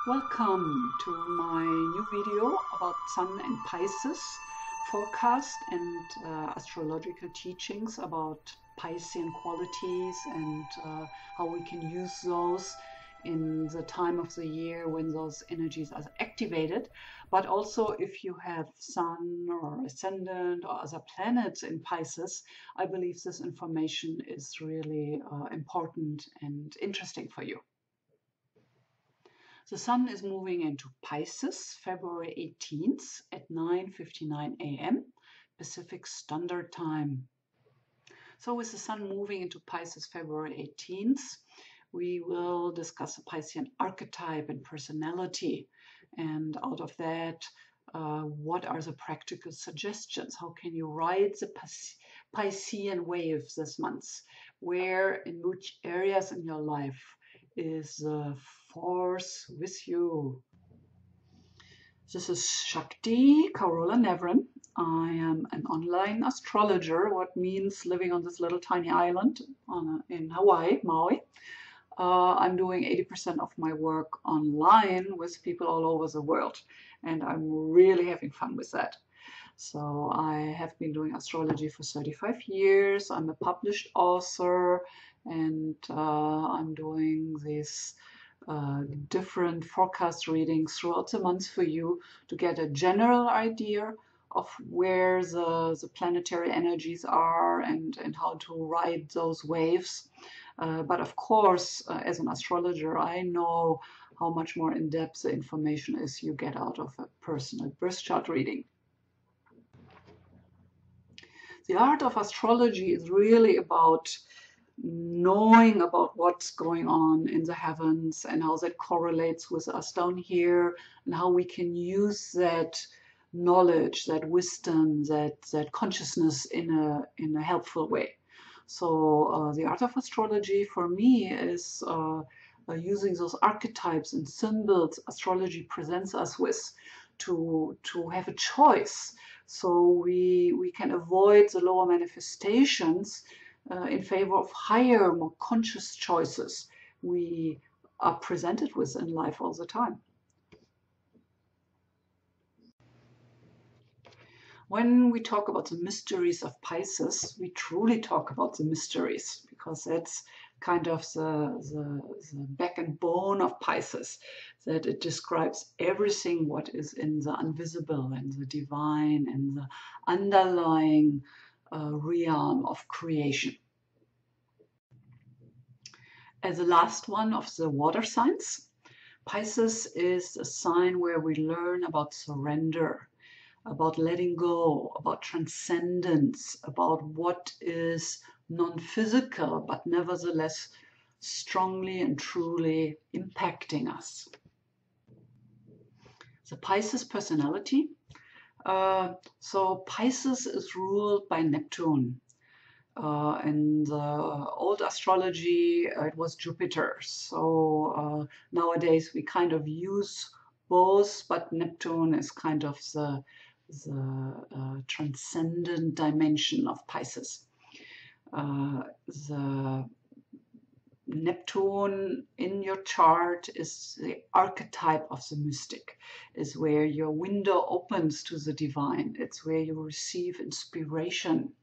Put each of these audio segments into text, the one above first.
Welcome to my new video about Sun and Pisces forecast and astrological teachings about Piscean qualities and how we can use those in the time of the year when those energies are activated. But also if you have Sun or Ascendant or other planets in Pisces, I believe this information is really important and interesting for you. The Sun is moving into Pisces February 18th at 9:59 a.m. Pacific Standard Time. So with the Sun moving into Pisces February 18th, we will discuss the Piscean archetype and personality. And out of that, what are the practical suggestions? How can you ride the Piscean wave this month? Where, in which areas in your life is the force with you? This is Shakti Carola Nevrin. I am an online astrologer, what means living on this little tiny island in Hawaii, Maui. I'm doing 80% of my work online with people all over the world, and I'm really having fun with that. So I have been doing astrology for 35 years. I'm a published author, and I'm doing these different forecast readings throughout the month for you to get a general idea of where the planetary energies are and how to ride those waves. But of course, as an astrologer, I know how much more in-depth the information is you get out of a personal birth chart reading. The art of astrology is really about knowing about what's going on in the heavens and how that correlates with us down here, and how we can use that knowledge, that wisdom, that consciousness in a helpful way. So the art of astrology for me is using those archetypes and symbols astrology presents us with to have a choice, so we can avoid the lower manifestations in favor of higher, more conscious choices we are presented with in life all the time. When we talk about the mysteries of Pisces, we truly talk about the mysteries, because that's kind of the back and bone of Pisces, that it describes everything what is in the invisible and the divine and the underlying realm of creation. As the last one of the water signs, Pisces is a sign where we learn about surrender, about letting go, about transcendence, about what is non-physical but nevertheless strongly and truly impacting us. The Pisces personality. So Pisces is ruled by Neptune. In the old astrology, it was Jupiter. So nowadays we kind of use both, but Neptune is kind of the transcendent dimension of Pisces. The Neptune in your chart is the archetype of the mystic, is where your window opens to the divine. It's where you receive inspiration.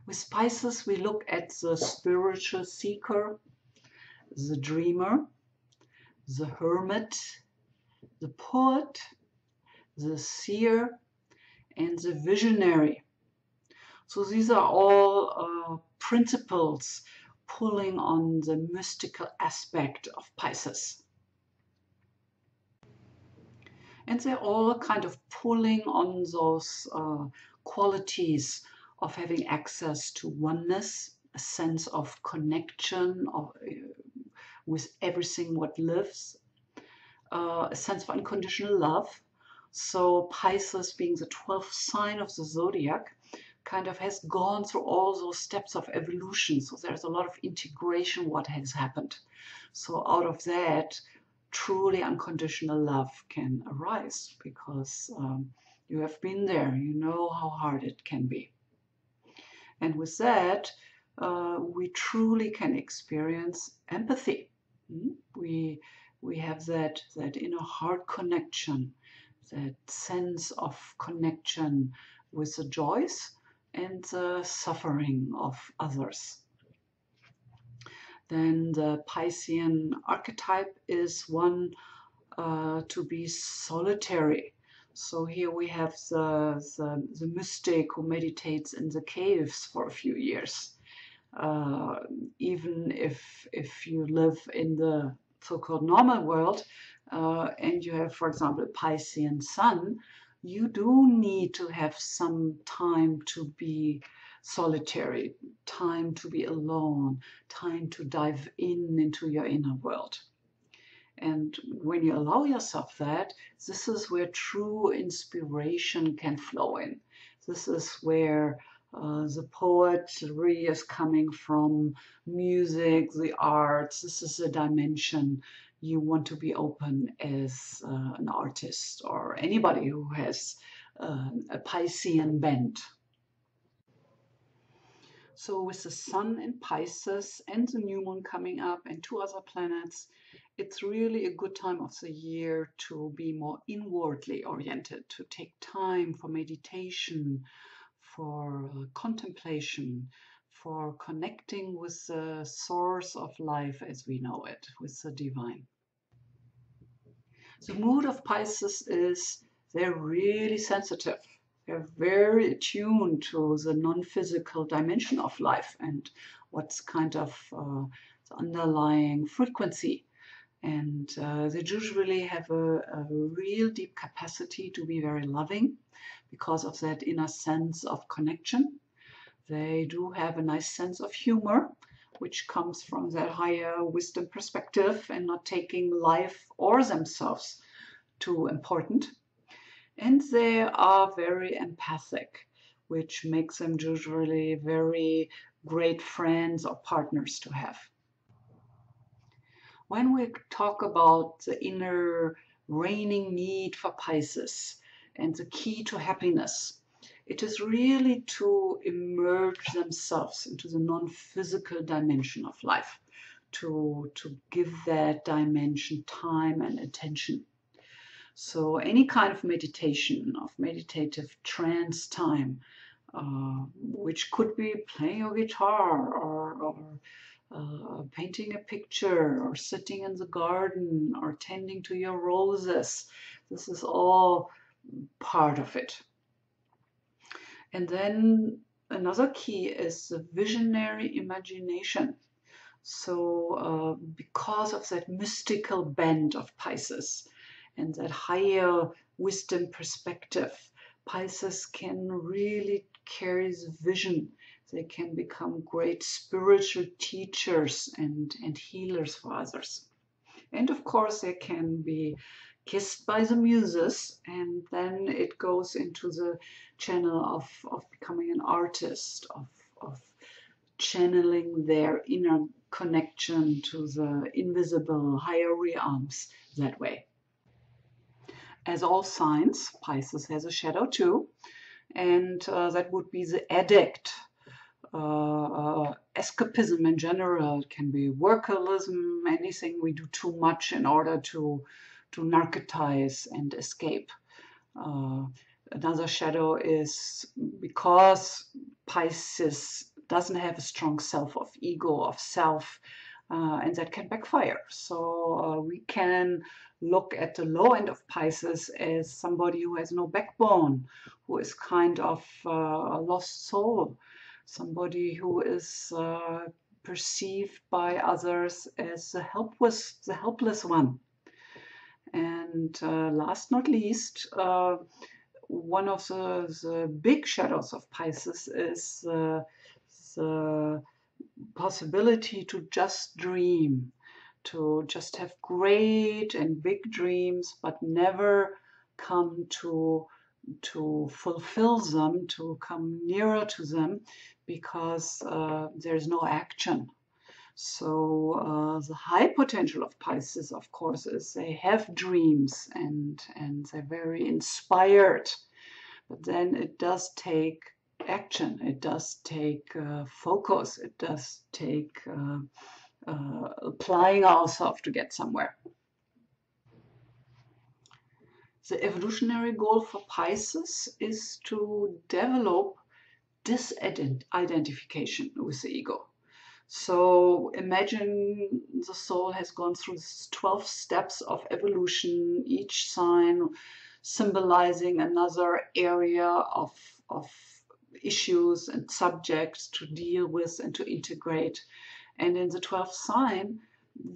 With Pisces, we look at the spiritual seeker, the dreamer, the hermit, the poet, the seer, and the visionary. So these are all principles pulling on the mystical aspect of Pisces. And they're all kind of pulling on those qualities of having access to oneness, a sense of connection with everything what lives, a sense of unconditional love. So Pisces, being the 12th sign of the zodiac, kind of has gone through all those steps of evolution. So there's a lot of integration what has happened. So out of that, truly unconditional love can arise, because you have been there, you know how hard it can be. And with that, we truly can experience empathy. We We have that inner heart connection, that sense of connection with the joys and the suffering of others. Then the Piscean archetype is one to be solitary. So here we have the mystic who meditates in the caves for a few years. Uh, Even if you live in the so-called normal world and you have, for example, a Piscean sun, you do need to have some time to be solitary, time to be alone, time to dive into your inner world. And when you allow yourself that, this is where true inspiration can flow in. This is where the poetry is coming from, music, the arts. This is a dimension you want to be open as an artist or anybody who has a Piscean bent. So with the sun in Pisces and the new moon coming up and two other planets, it's really a good time of the year to be more inwardly oriented, to take time for meditation, for contemplation, for connecting with the source of life as we know it, with the divine. The mood of Pisces is they're really sensitive. They're very attuned to the non-physical dimension of life and what's kind of the underlying frequency. And they usually have a real deep capacity to be very loving because of that inner sense of connection. They do have a nice sense of humor, which comes from that higher wisdom perspective and not taking life or themselves too important. And they are very empathic, which makes them usually very great friends or partners to have. When we talk about the inner reigning need for Pisces and the key to happiness, it is really to immerse themselves into the non-physical dimension of life, to give that dimension time and attention. So any kind of meditation, of meditative trance time, which could be playing your guitar or painting a picture or sitting in the garden or tending to your roses. This is all part of it. And then another key is the visionary imagination. So because of that mystical bent of Pisces and that higher wisdom perspective, Pisces can really carry the vision. They can become great spiritual teachers and healers for others. And of course, they can be kissed by the muses, and then it goes into the channel of becoming an artist, of channeling their inner connection to the invisible higher realms that way. As all signs, Pisces has a shadow too, and that would be the addict. Escapism in general. It can be workaholism, anything we do too much in order to narcotize and escape. Another shadow is because Pisces doesn't have a strong self of ego, of self, and that can backfire. So we can look at the low end of Pisces as somebody who has no backbone, who is kind of a lost soul, somebody who is perceived by others as the helpless one. And last not least, one of the big shadows of Pisces is the possibility to just dream, to just have great and big dreams, but never come to fulfill them, to come nearer to them, because there's no action. So the high potential of Pisces, of course, is they have dreams and they're very inspired. But then it does take action. It does take focus. It does take applying ourselves to get somewhere. The evolutionary goal for Pisces is to develop disidentification with the ego. So imagine the soul has gone through 12 steps of evolution, each sign symbolizing another area of issues and subjects to deal with and to integrate. And in the 12th sign,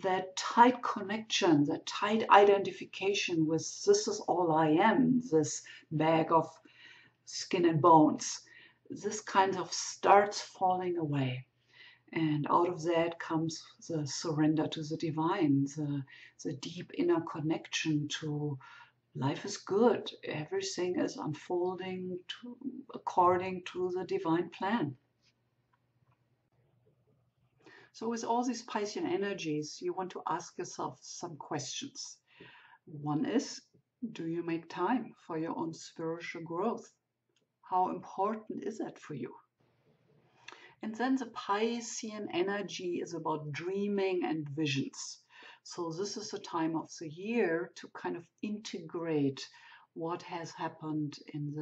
that tight connection, that tight identification with this is all I am, this bag of skin and bones, this kind of starts falling away. And out of that comes the surrender to the divine, the deep inner connection to life is good, everything is unfolding according to the divine plan. So with all these Piscean energies, you want to ask yourself some questions. One is, do you make time for your own spiritual growth? How important is that for you? And then the Piscean energy is about dreaming and visions. So this is the time of the year to kind of integrate what has happened in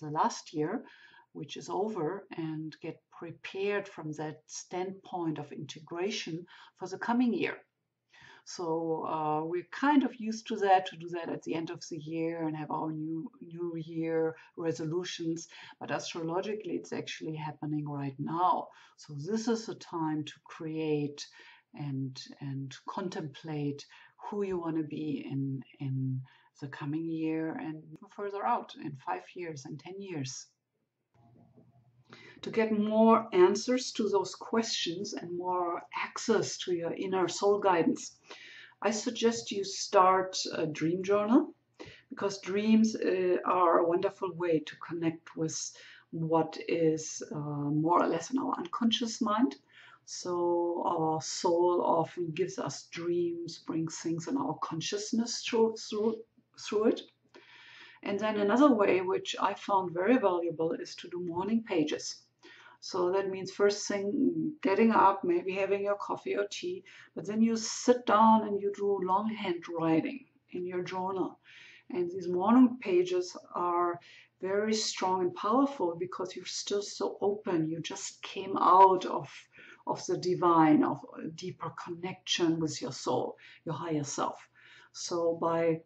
the last year, which is over, and get prepared from that standpoint of integration for the coming year. So we're kind of used to that, to do that at the end of the year and have our new year resolutions. But astrologically, it's actually happening right now. So this is the time to create and contemplate who you want to be in the coming year and further out in 5 years and 10 years. To get more answers to those questions and more access to your inner soul guidance, I suggest you start a dream journal, because dreams are a wonderful way to connect with what is more or less in our unconscious mind. So our soul often gives us dreams, brings things in our consciousness through it. And then another way, which I found very valuable, is to do morning pages. So that means first thing, getting up, maybe having your coffee or tea, but then you sit down and you do longhand writing in your journal. And these morning pages are very strong and powerful because you're still so open. You just came out of the divine, of a deeper connection with your soul, your higher self. So by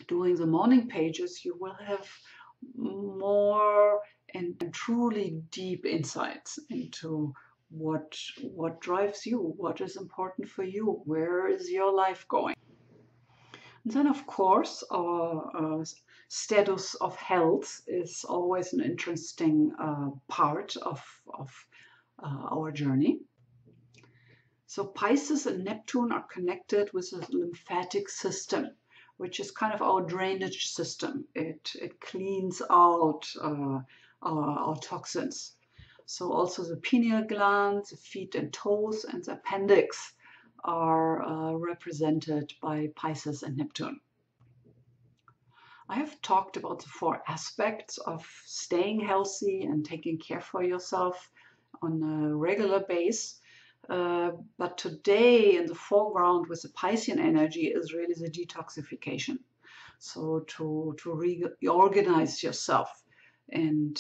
doing the morning pages, you will have more and truly deep insights into what drives you, what is important for you, where is your life going. And then, of course, our status of health is always an interesting part of our journey. So Pisces and Neptune are connected with the lymphatic system, which is kind of our drainage system. It cleans out our toxins. So also the pineal gland, the feet and toes, and the appendix are represented by Pisces and Neptune. I have talked about the 4 aspects of staying healthy and taking care for yourself on a regular basis. But today in the foreground with the Piscean energy is really the detoxification. So to reorganize yourself and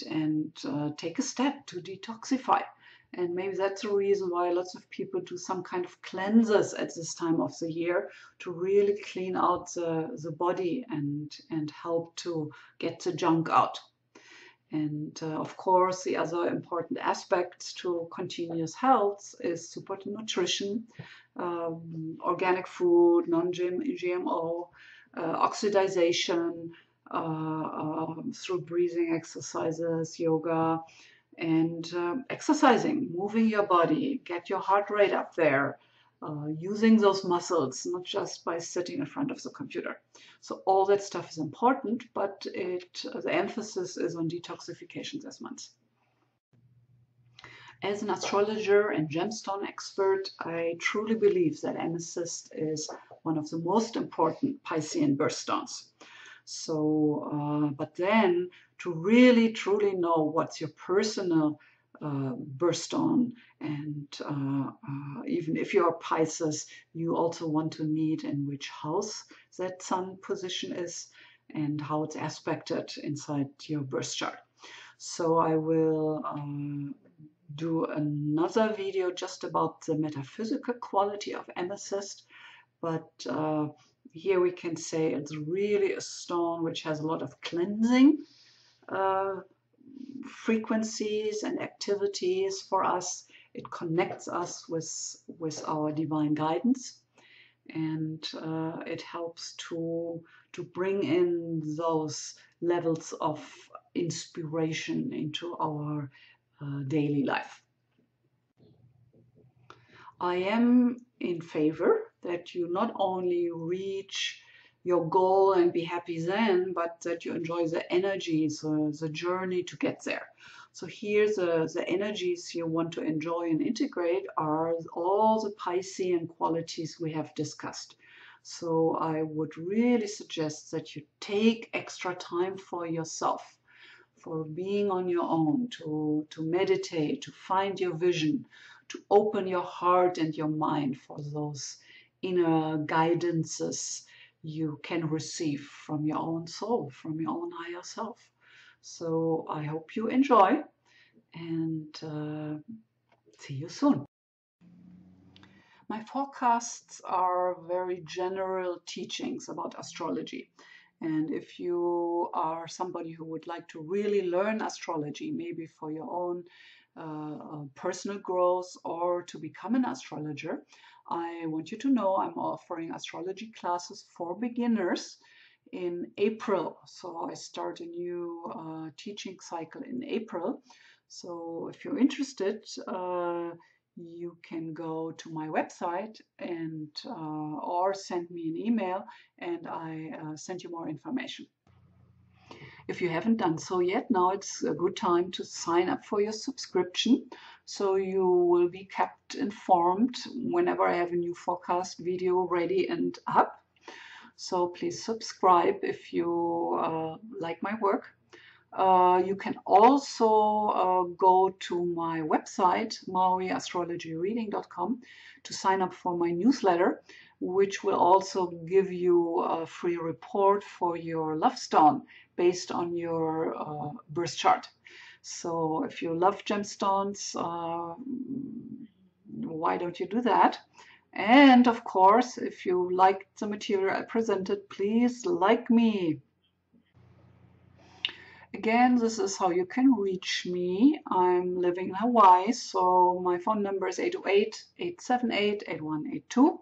take a step to detoxify. And maybe that's the reason why lots of people do some kind of cleanses at this time of the year to really clean out the body and help to get the junk out. And of course, the other important aspects to continuous health is support nutrition, organic food, non-GMO, oxidization through breathing exercises, yoga, and exercising, moving your body, get your heart rate up there, using those muscles, not just by sitting in front of the computer. So all that stuff is important, but the emphasis is on detoxification this month. As an astrologer and gemstone expert, I truly believe that amethyst is one of the most important Piscean birthstones. So, but then to really truly know what's your personal birthstone, and even if you're Pisces, you also want to meet in which house that sun position is. and how it's aspected inside your birth chart. So I will do another video just about the metaphysical quality of amethyst, but here we can say it's really a stone which has a lot of cleansing frequencies and activities for us. It connects us with our divine guidance, and it helps to bring in those levels of inspiration into our daily life. I am in favor that you not only reach your goal and be happy then, but that you enjoy the energies, the journey to get there. So here the energies you want to enjoy and integrate are all the Piscean qualities we have discussed. So I would really suggest that you take extra time for yourself, for being on your own, to meditate, to find your vision, to open your heart and your mind for those inner guidances you can receive from your own soul, from your own higher self. So I hope you enjoy, and see you soon. My forecasts are very general teachings about astrology. And if you are somebody who would like to really learn astrology, maybe for your own personal growth or to become an astrologer, I want you to know I'm offering astrology classes for beginners in April. So I start a new teaching cycle in April. So if you're interested, you can go to my website and or send me an email, and I send you more information. If you haven't done so yet, now it's a good time to sign up for your subscription, so you will be kept informed whenever I have a new forecast video ready and up. So please subscribe if you like my work. You can also go to my website, mauiastrologyreading.com, to sign up for my newsletter, which will also give you a free report for your love stone based on your birth chart. So if you love gemstones, why don't you do that? And of course, if you liked the material I presented, please like me. Again, this is how you can reach me. I'm living in Hawaii, so my phone number is 808-878-8182,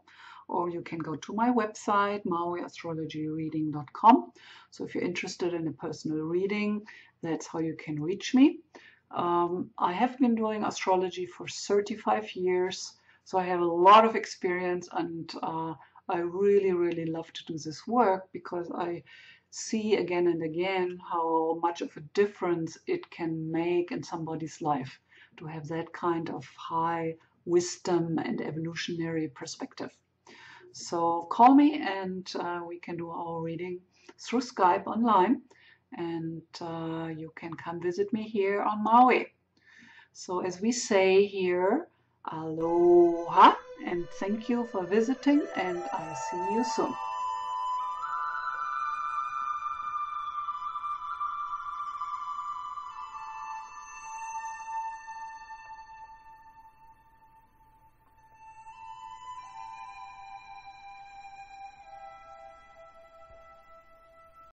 or you can go to my website, mauiastrologyreading.com. So if you're interested in a personal reading, that's how you can reach me. I have been doing astrology for 35 years, so I have a lot of experience, and I really, really love to do this work because I see again and again how much of a difference it can make in somebody's life to have that kind of high wisdom and evolutionary perspective. So call me, and we can do our reading through Skype online, and you can come visit me here on Maui. So as we say here, aloha, and thank you for visiting, and I'll see you soon.